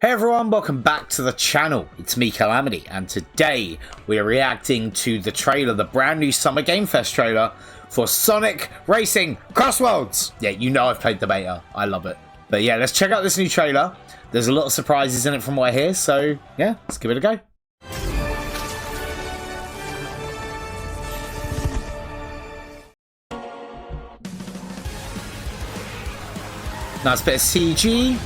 Hey everyone, welcome back to the channel. It's me, Calamity, and today we are reacting to the trailer, the brand new Summer Game Fest trailer for Sonic Racing CrossWorlds. Yeah, you know I've played the beta. I love it. But yeah, let's check out this new trailer. There's a lot of surprises in it from what I hear, so yeah, let's give it a go. Nice bit of CG.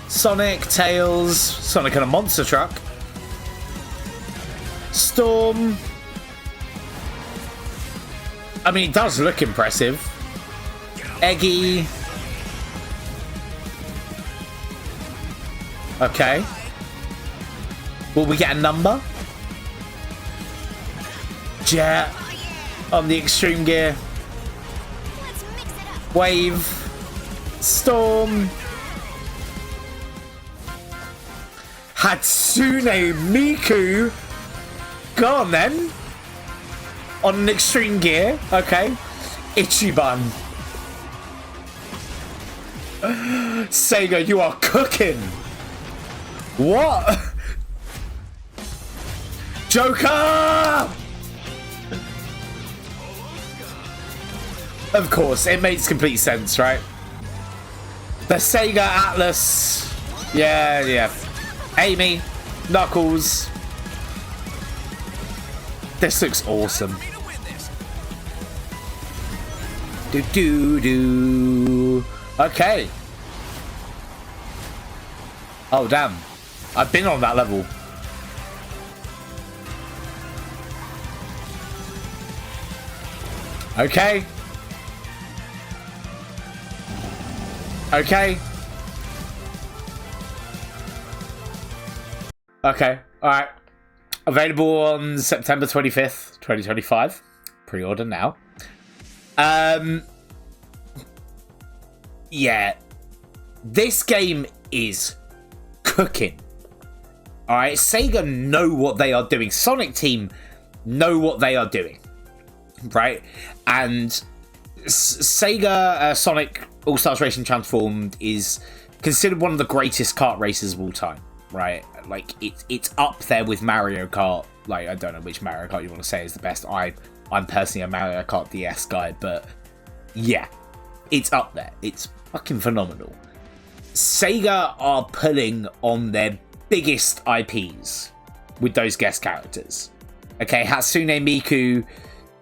Sonic, Tails, Sonic and a monster truck. Storm. I mean, it does look impressive. Eggy. Okay. Will we get a number? Jet on the extreme gear. Wave. Storm. Hatsune Miku. Go on then. On an extreme gear. Okay. Ichiban. Sega, you are cooking. What? Joker! Of course, it makes complete sense, right? The Sega Atlas. Yeah. Amy, Knuckles. This looks awesome. Do. Okay. Oh damn. I've been on that level. Okay. Okay, alright. Available on September 25th, 2025. Pre-order now. Yeah. This game is cooking. Alright, Sega know what they are doing. Sonic Team know what they are doing. Right? And Sega Sonic All-Stars Racing Transformed is considered one of the greatest kart races of all time. Right, like it's up there with Mario Kart. Like, I don't know which Mario Kart you want to say is the best. I'm personally a Mario Kart DS guy, but yeah, it's up there. It's fucking phenomenal. Sega are pulling on their biggest IPs with those guest characters. Okay, Hatsune Miku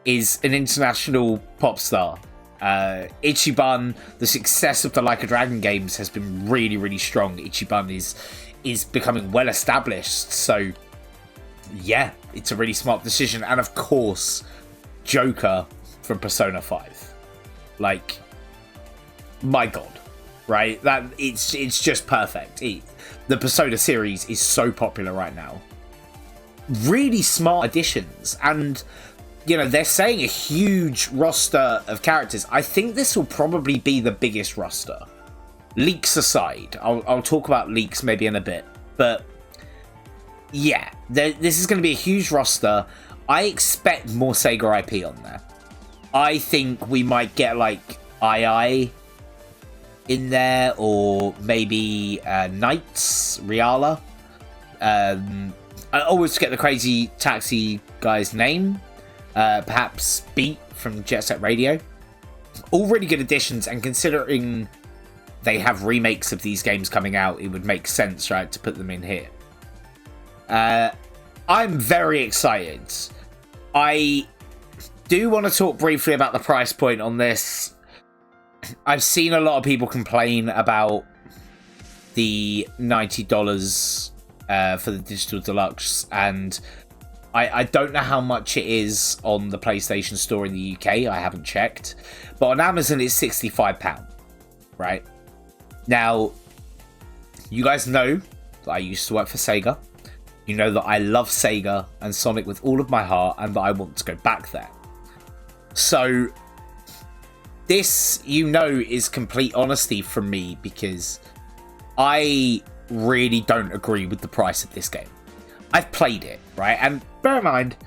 is an international pop star. Ichiban, the success of the Like a Dragon games has been really strong. Ichiban is becoming well established, so yeah, it's a really smart decision. And of course, Joker from Persona 5. Like, my god, right? That it's just perfect. The Persona series is so popular right now. Really smart additions, and you know, they're saying a huge roster of characters. I think this will probably be the biggest roster. Leaks aside, I'll talk about leaks maybe in a bit, but yeah, this is going to be a huge roster. I expect more Sega IP on there. I think we might get like II in there, or maybe Knights, Riala. I always forget the Crazy Taxi guy's name. Perhaps Beat from Jet Set Radio. All really good additions, and considering they have remakes of these games coming out, it would make sense, right, to put them in here. I'm very excited. I do want to talk briefly about the price point on this. I've seen a lot of people complain about the $90 for the Digital Deluxe, and I don't know how much it is on the PlayStation Store in the UK. I haven't checked. But on Amazon, it's £65, right? Now, you guys know that I used to work for Sega. You know that I love Sega and Sonic with all of my heart, and that I want to go back there. So, this, you know, is complete honesty from me, because I really don't agree with the price of this game. I've played it, right? And bear in mind,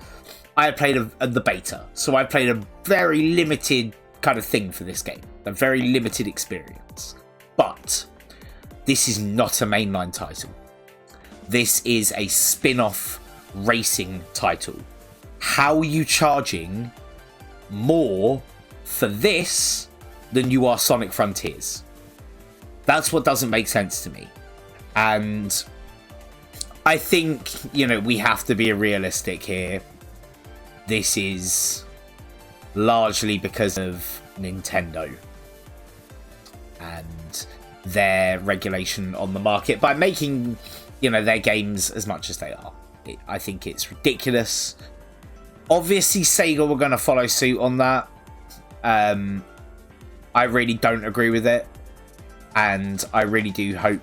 I played the beta, so I played a very limited kind of thing for this game. A very limited experience. But this is not a mainline title. This is a spin-off racing title. How are you charging more for this than you are Sonic Frontiers? That's what doesn't make sense to me. And I think, you know, we have to be realistic here. This is largely because of Nintendo and their regulation on the market by making, you know, their games as much as they are. I think it's ridiculous. Obviously, Sega were going to follow suit on that. I really don't agree with it. And I really do hope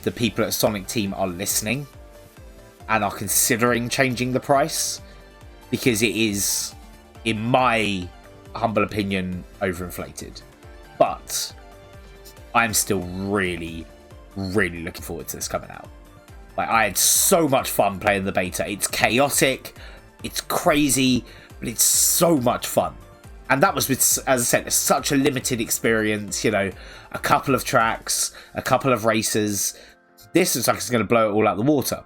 the people at Sonic Team are listening and are considering changing the price, because it is, in my humble opinion, overinflated. But I'm still really, really looking forward to this coming out. Like, I had so much fun playing the beta. It's chaotic, it's crazy, but it's so much fun. And that was with, as I said, such a limited experience, you know, a couple of tracks, a couple of races. This looks like it's going to blow it all out the water.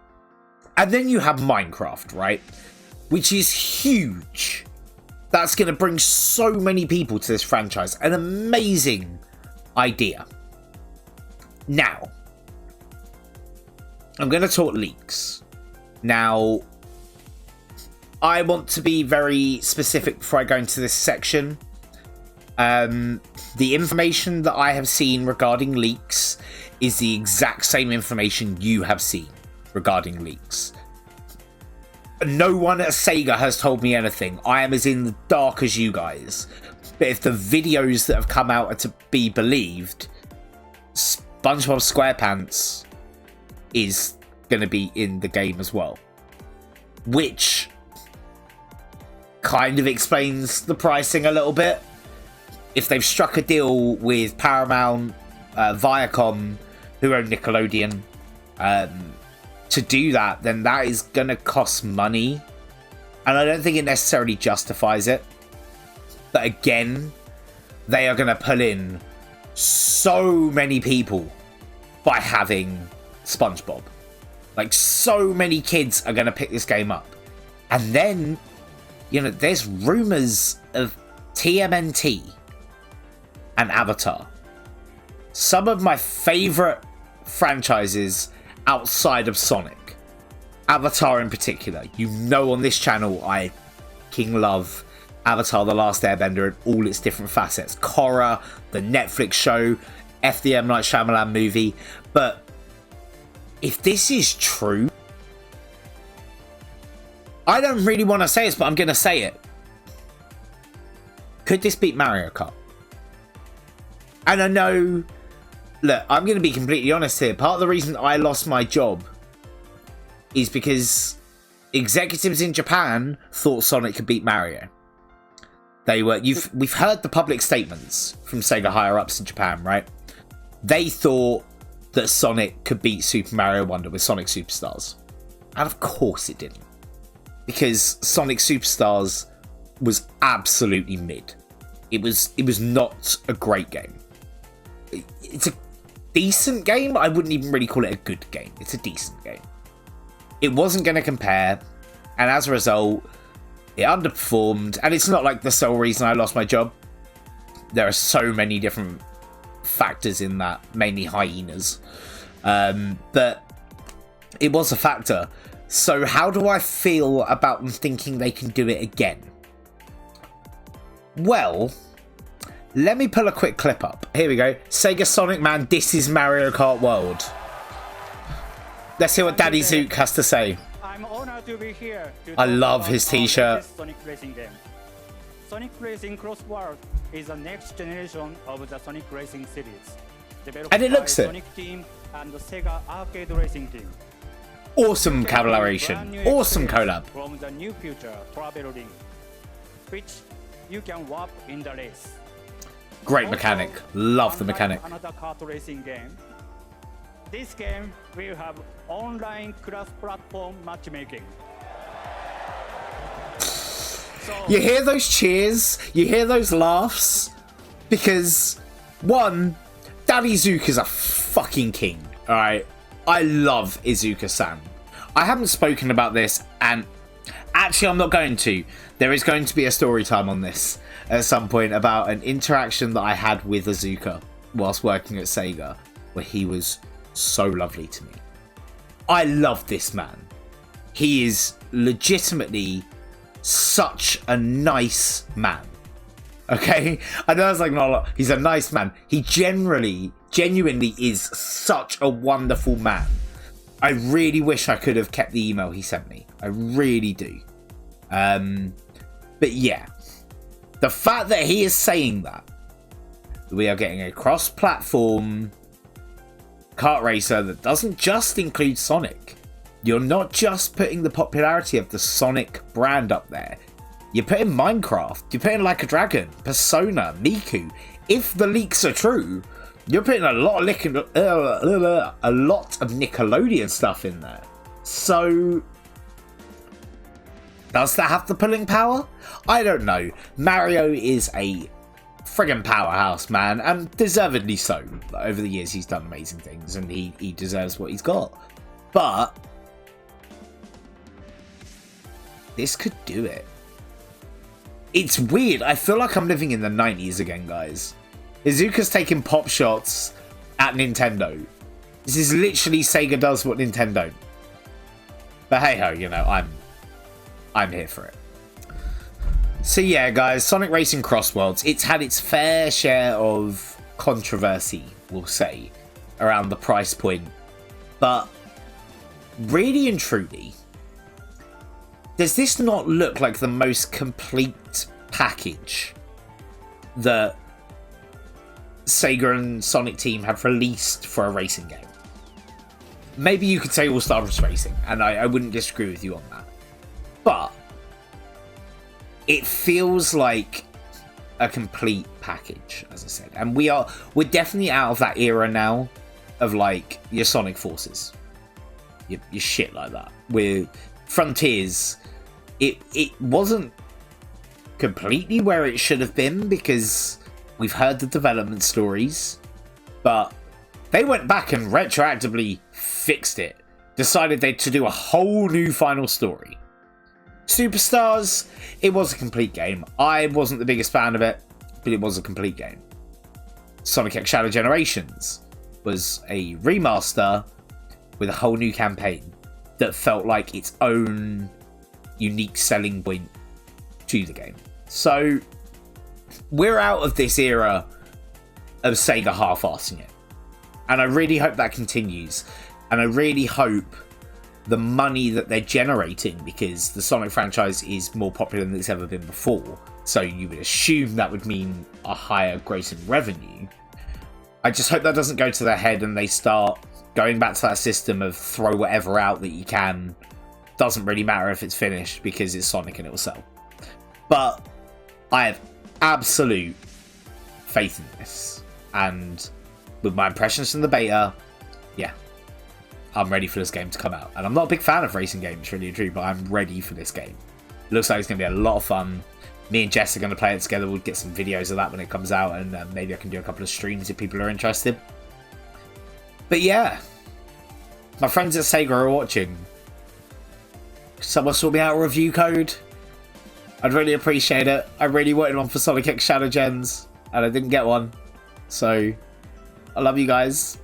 And then you have Minecraft, right? Which is huge. That's going to bring so many people to this franchise. An amazing idea. Now, I'm going to talk leaks. Now, I want to be very specific before I go into this section. The information that I have seen regarding leaks is the exact same information you have seen regarding leaks. No one at Sega has told me anything. I am as in the dark as you guys. But if the videos that have come out are to be believed, SpongeBob SquarePants is going to be in the game as well. Which kind of explains the pricing a little bit. If they've struck a deal with Paramount, Viacom, who own Nickelodeon, to do that, then that is going to cost money. And I don't think it necessarily justifies it. But again, they are going to pull in so many people by having SpongeBob. Like, so many kids are going to pick this game up. And then, you know, there's rumors of TMNT and Avatar. Some of my favorite franchises outside of Sonic. Avatar in particular. You know, on this channel, I fucking love Avatar The Last Airbender and all its different facets. Korra, the Netflix show, the M. Night Shyamalan movie. But if this is true, I don't really want to say this, but I'm going to say it. Could this beat Mario Kart? And I know, look, I'm going to be completely honest here. Part of the reason I lost my job is because executives in Japan thought Sonic could beat Mario. We've heard the public statements from Sega higher ups in Japan, right? They thought that Sonic could beat Super Mario Wonder with Sonic Superstars. And of course it didn't. Because Sonic Superstars was absolutely mid. It was not a great game. It's a decent game. I wouldn't even really call it a good game. It's a decent game. It wasn't going to compare, and as a result, it underperformed. And it's not like the sole reason I lost my job. There are so many different factors in that, mainly hyenas. But it was a factor. So how do I feel about them thinking they can do it again? Well, let me pull a quick clip up. Here we go. Sega Sonic Man disses Mario Kart World. Let's hear what Daddy Zook has to say. I'm honored to be here. I love his t-shirt. Sonic Racing game. Sonic Racing CrossWorlds is the next generation of the Sonic Racing series. And it looks it. Sonic Team and the Sega Arcade Racing Team. Awesome collaboration. Awesome collab. From the new future travel ring, which you can warp in the race. Great mechanic. Love the mechanic. Another kart racing game. This game will have online cross-platform matchmaking. You hear those cheers? You hear those laughs? Because, one, Daddy Zook is a fucking king. Alright, I love Izuka-san. I haven't spoken about this, and actually I'm not going to. There is going to be a story time on this at some point about an interaction that I had with Izuka whilst working at Sega, where he was so lovely to me. I love this man. He is legitimately such a nice man. Okay? I know it's like not a lot. He's a nice man. He genuinely is such a wonderful man. I really wish I could have kept the email he sent me. I really do. But yeah, the fact that he is saying that we are getting a cross-platform kart racer that doesn't just include Sonic. You're not just putting the popularity of the Sonic brand up there. You're putting Minecraft. You're putting Like a Dragon, Persona, Miku. If the leaks are true, you're putting a lot of Nickelodeon stuff in there. So, does that have the pulling power? I don't know. Mario is a friggin' powerhouse, man, and deservedly so. Over the years, he's done amazing things, and he deserves what he's got. But this could do it. It's weird. I feel like I'm living in the 90s again, guys. Izuka's taking pop shots at Nintendo. This is literally Sega does what Nintendo don't. But hey ho, you know, I'm here for it. So yeah, guys, Sonic Racing CrossWorlds, it's had its fair share of controversy, we'll say, around the price point. But really and truly, does this not look like the most complete package that Sega and Sonic Team have released for a racing game? Maybe you could say All-Star Racing, and I wouldn't disagree with you on that. But it feels like a complete package, as I said. And we're definitely out of that era now of like your Sonic Forces. Your shit like that. With Frontiers, it wasn't completely where it should have been because we've heard the development stories, but they went back and retroactively fixed it. Decided to do a whole new final story. Superstars, it was a complete game. I wasn't the biggest fan of it, but it was a complete game. Sonic X Shadow Generations was a remaster with a whole new campaign that felt like its own unique selling point to the game. So we're out of this era of Sega half-assing it. And I really hope that continues. And I really hope the money that they're generating, because the Sonic franchise is more popular than it's ever been before, so you would assume that would mean a higher gross in revenue. I just hope that doesn't go to their head and they start going back to that system of throw whatever out that you can. Doesn't really matter if it's finished because it's Sonic and it will sell. But I have absolute faith in this. And with my impressions from the beta, yeah, I'm ready for this game to come out. And I'm not a big fan of racing games, really and true, but I'm ready for this game. It looks like it's going to be a lot of fun. Me and Jess are going to play it together. We'll get some videos of that when it comes out, and maybe I can do a couple of streams if people are interested. But yeah, my friends at Sega are watching. Someone sort me out a review code. I'd really appreciate it. I really wanted one for Sonic X Shadow Gens, and I didn't get one. So, I love you guys.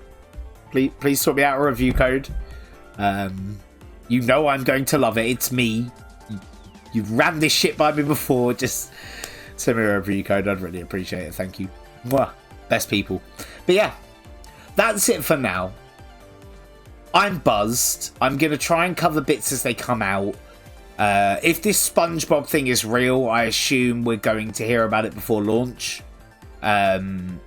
Please sort me out a review code. You know I'm going to love it. It's me. You've ran this shit by me before. Just send me a review code. I'd really appreciate it. Thank you. Mwah. Best people. But yeah, that's it for now. I'm buzzed. I'm going to try and cover bits as they come out. If this SpongeBob thing is real, I assume we're going to hear about it before launch. And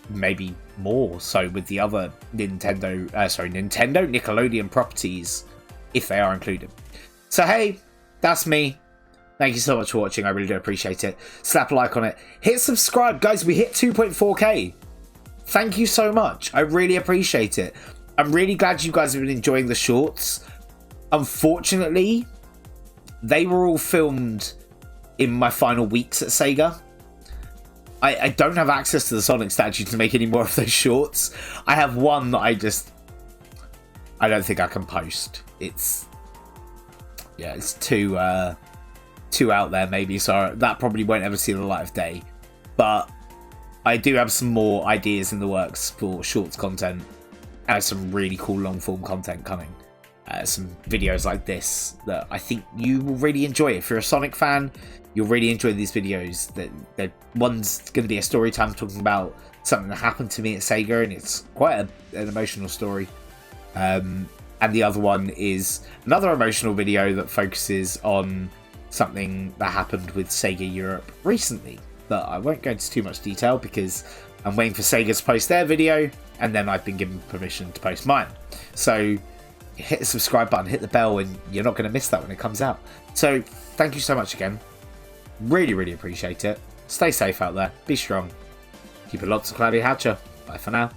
maybe more so with the other Nintendo Nickelodeon properties, if they are included. So hey, that's me. Thank you so much for watching. I really do appreciate it. Slap a like on it. Hit subscribe. Guys, we hit 2.4k. Thank you so much. I really appreciate it. I'm really glad you guys have been enjoying the shorts. Unfortunately, they were all filmed in my final weeks at Sega. I don't have access to the Sonic statue to make any more of those shorts. I have one that I don't think I can post. It's too out there maybe, so that probably won't ever see the light of day. But I do have some more ideas in the works for shorts content and some really cool long form content coming. Some videos like this that I think you will really enjoy. If you're a Sonic fan, you'll really enjoy these videos. That one's going to be a story time talking about something that happened to me at Sega, and it's quite an emotional story. And the other one is another emotional video that focuses on something that happened with Sega Europe recently. But I won't go into too much detail because I'm waiting for Sega to post their video, and then I've been given permission to post mine. So hit the subscribe button, hit the bell, and you're not going to miss that when it comes out. So thank you so much again. Really, really appreciate it. Stay safe out there. Be strong. Keep it locked to Calamity Hatcher. Bye for now.